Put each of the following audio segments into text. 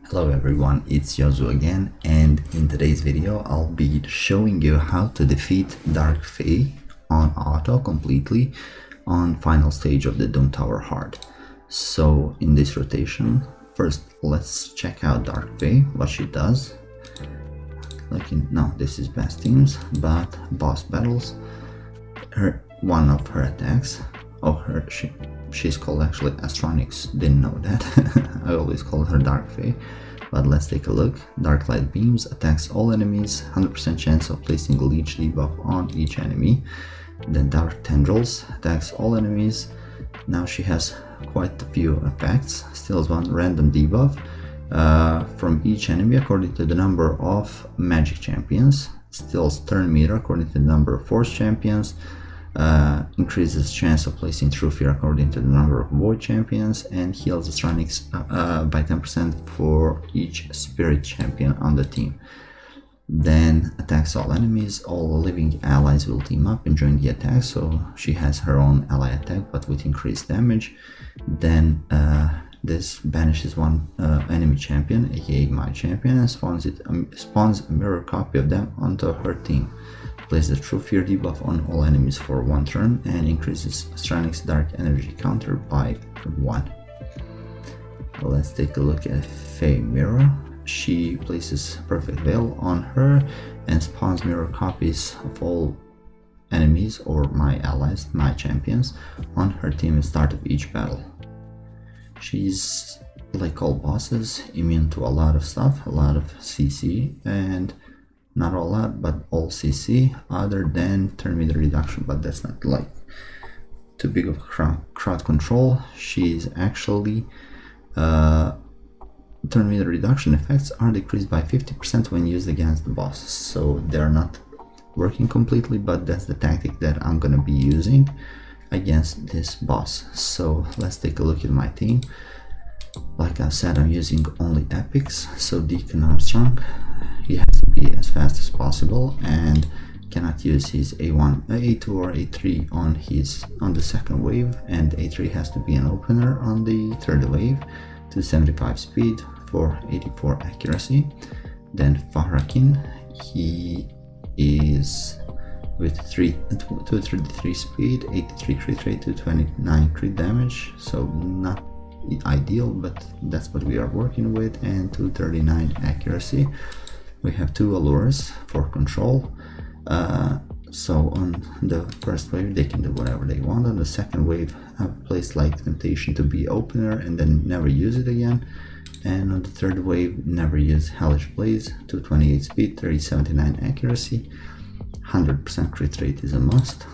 Hello everyone, it's Jozu again, and in today's video I'll be showing you how to defeat Dark Fae on auto completely on final stage of the Doom Tower hard. So in this rotation, first let's check out Dark Fae, what she does. No, this is best teams, but boss battles. One of her attacks, she's called actually Astronics, didn't know that. I always call her Dark Fae, but let's take a look. Dark Light Beams attacks all enemies, 100% chance of placing a leech debuff on each enemy. Then Dark Tendrils attacks all enemies. Now she has quite a few effects. Steals one random debuff from each enemy according to the number of magic champions. Steals turn meter according to the number of force champions. Increases chance of placing True Fear according to the number of void champions, and heals Astronics by 10% for each spirit champion on the team. Then attacks all enemies. All living allies will team up and join the attack, so she has her own ally attack but with increased damage. Then this banishes one enemy champion, aka my champion, and spawns a mirror copy of them onto her team. Places the True Fear debuff on all enemies for 1 turn and increases Astronics Dark Energy counter by 1. Let's take a look at Fae Mirror. She places Perfect Veil on her and spawns mirror copies of all enemies or my allies, my champions, on her team at the start of each battle. She's, like all bosses, immune to a lot of stuff, a lot of CC, and not a lot, but all CC, other than turn meter reduction, but that's not like too big of a crowd control. She's actually turn meter reduction effects are decreased by 50% when used against the boss, so they're not working completely, but that's the tactic that I'm gonna be using against this boss. So let's take a look at my team. Like I said, I'm using only EPICS, so Deacon Armstrong, he has to be as fast as possible and cannot use his A1, A2 or A3 on the second wave, and A3 has to be an opener on the third wave to 75 speed for 84 accuracy. Then Fahrakin, he is with 233 speed, 83 crit rate, 229 crit damage, so not ideal, but that's what we are working with, and 239 accuracy. We have 2 allures for control, so on the first wave they can do whatever they want. On the second wave I've placed like Temptation to be opener and then never use it again, and on the third wave never use Hellish Blaze, 228 speed, 379 accuracy, 100% crit rate is a must.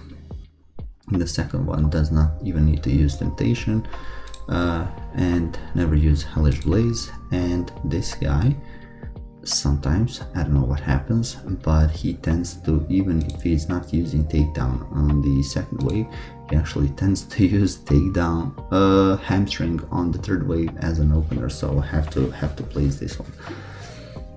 And the second one does not even need to use Temptation, and never use Hellish Blaze. And this guy, sometimes, I don't know what happens, but he tends to, even if he's not using takedown on the second wave, he actually tends to use takedown hamstring on the third wave as an opener, so I have to place this one.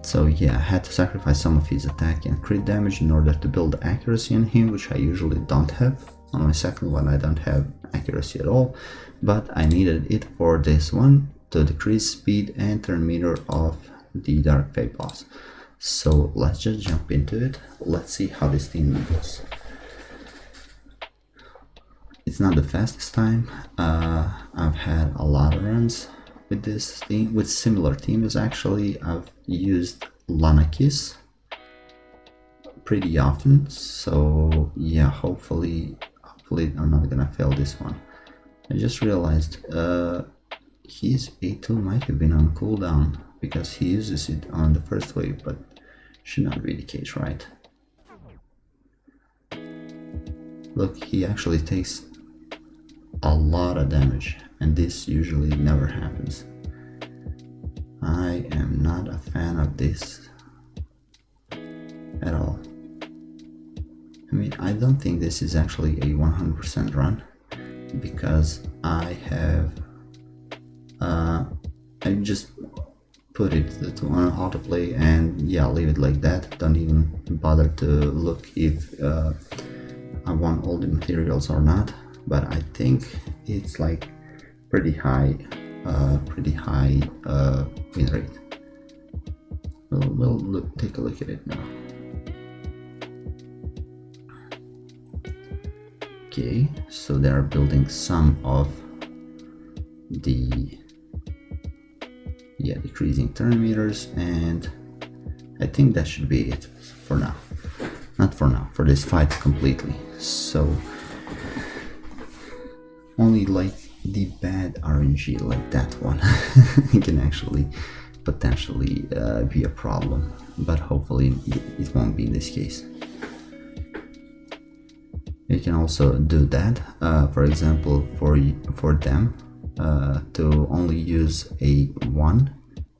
So yeah, I had to sacrifice some of his attack and crit damage in order to build accuracy in him, which I usually don't have. On my second one I don't have accuracy at all, but I needed it for this one to decrease speed and turn meter of the Dark Fae boss. So let's just jump into it. Let's see how this team goes. It's not the fastest time. I've had a lot of runs with this team, with similar teams actually. I've used Lanakis pretty often, so yeah, hopefully I'm not gonna fail this one. I just realized his A2 might have been on cooldown because he uses it on the first wave, but should not be the case, right? Look, he actually takes a lot of damage, and this usually never happens. I am not a fan of this at all. I mean, I don't think this is actually a 100% run, because I just put it to autoplay and yeah, leave it like that. Don't even bother to look if I want all the materials or not. but I think it's like pretty high win rate. We'll take a look at it now. Okay, so they are building some of the decreasing turn meters, and I think that should be it for now. Not for now, for this fight completely. So only like the bad RNG like that one can actually potentially be a problem, but hopefully it won't be in this case. You can also do that, for example, for them to only use A1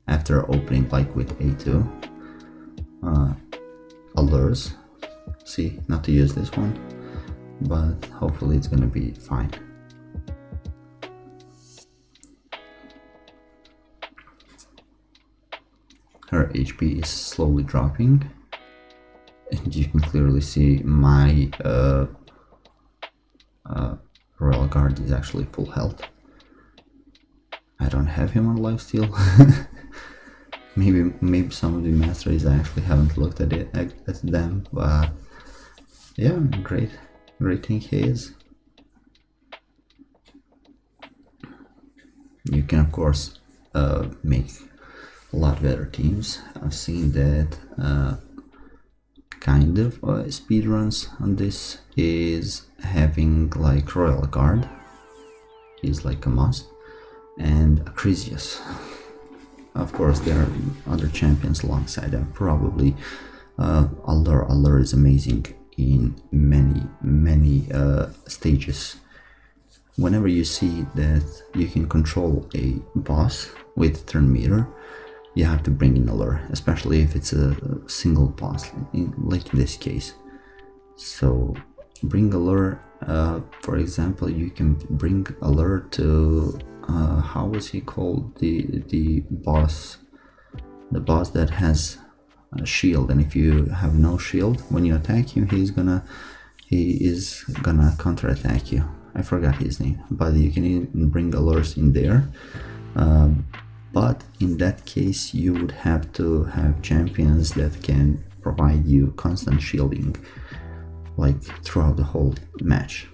after opening, like with A2 allures. See, not to use this one, but hopefully it's gonna be fine. Her HP is slowly dropping, and you can clearly see my Royal Guard is actually full health. I don't have him on lifesteal. maybe some of the masteries I actually haven't looked at them, but yeah, great thing he is. You can of course make a lot better teams. I've seen that kind of speedruns on this is having like Royal Guard, he's like a must, and Acrisius. Of course there are other champions alongside them, probably Allure is amazing in many stages. Whenever you see that you can control a boss with turn meter, you have to bring in Allure, especially if it's a single boss, like in this case. So bring Allure, for example, you can bring Allure to how was he called, the boss that has a shield, and if you have no shield, when you attack him, he is gonna counterattack you. I forgot his name, but you can even bring Allures in there. But in that case you would have to have champions that can provide you constant shielding like throughout the whole match.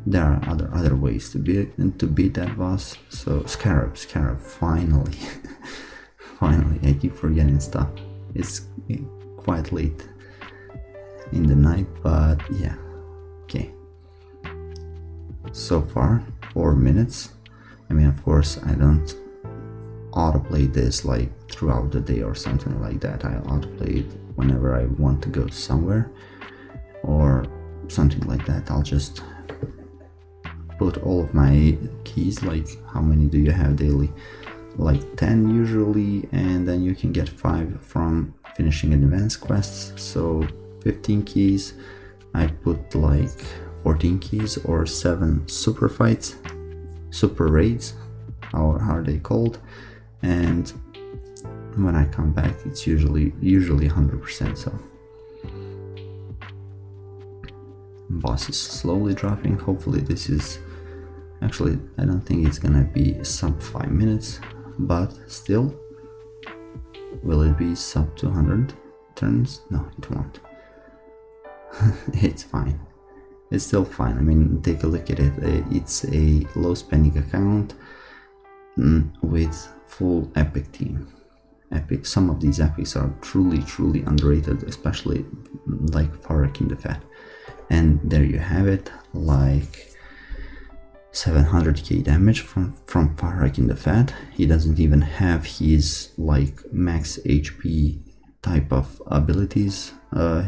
There are other ways to beat that boss. So Scarab, finally. Finally, I keep forgetting stuff. It's quite late in the night, but yeah, okay. So far 4 minutes. I mean, of course, I don't autoplay this like throughout the day or something like that. I autoplay it whenever I want to go somewhere or something like that. I'll just put all of my keys, like how many do you have daily? Like 10 usually, and then you can get 5 from finishing advanced quests, so 15 keys. I put like 14 keys or 7 super fights, super raids, how are they called, and when I come back it's usually 100%. So boss is slowly dropping. Hopefully this is actually, I don't think it's gonna be sub 5 minutes, but still, will it be sub 200 turns? No, it won't. It's fine. It's still fine. I mean, take a look at it. It's a low spending account with full epic team. Some of these epics are truly underrated, especially like Farak in the Fat. And there you have it, like 700k damage from Farak in the Fat. He doesn't even have his like max HP type of abilities.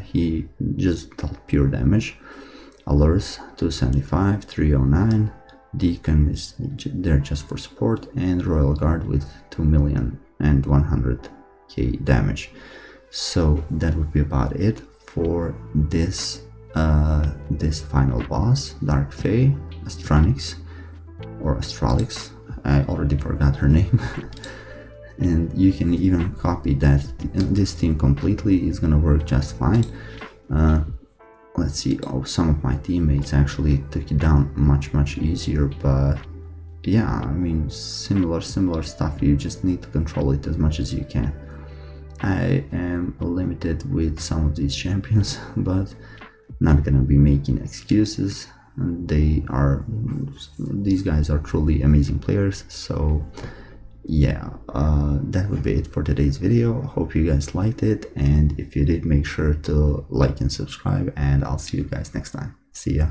He just dealt pure damage. Allures 275, 309. Deacon is there just for support, and Royal Guard with 2,100,000 damage. So that would be about it for this this final boss, Dark Fae, Astronix or Astralix. I already forgot her name. And you can even copy this team completely. It's gonna work just fine. let's see, oh, some of my teammates actually took it down much easier, but yeah, I mean, similar stuff. You just need to control it as much as you can. I am limited with some of these champions, but not gonna be making excuses. These guys are truly amazing players. So yeah, that would be it for today's video. Hope you guys liked it, and if you did, make sure to like and subscribe, and I'll see you guys next time. See ya.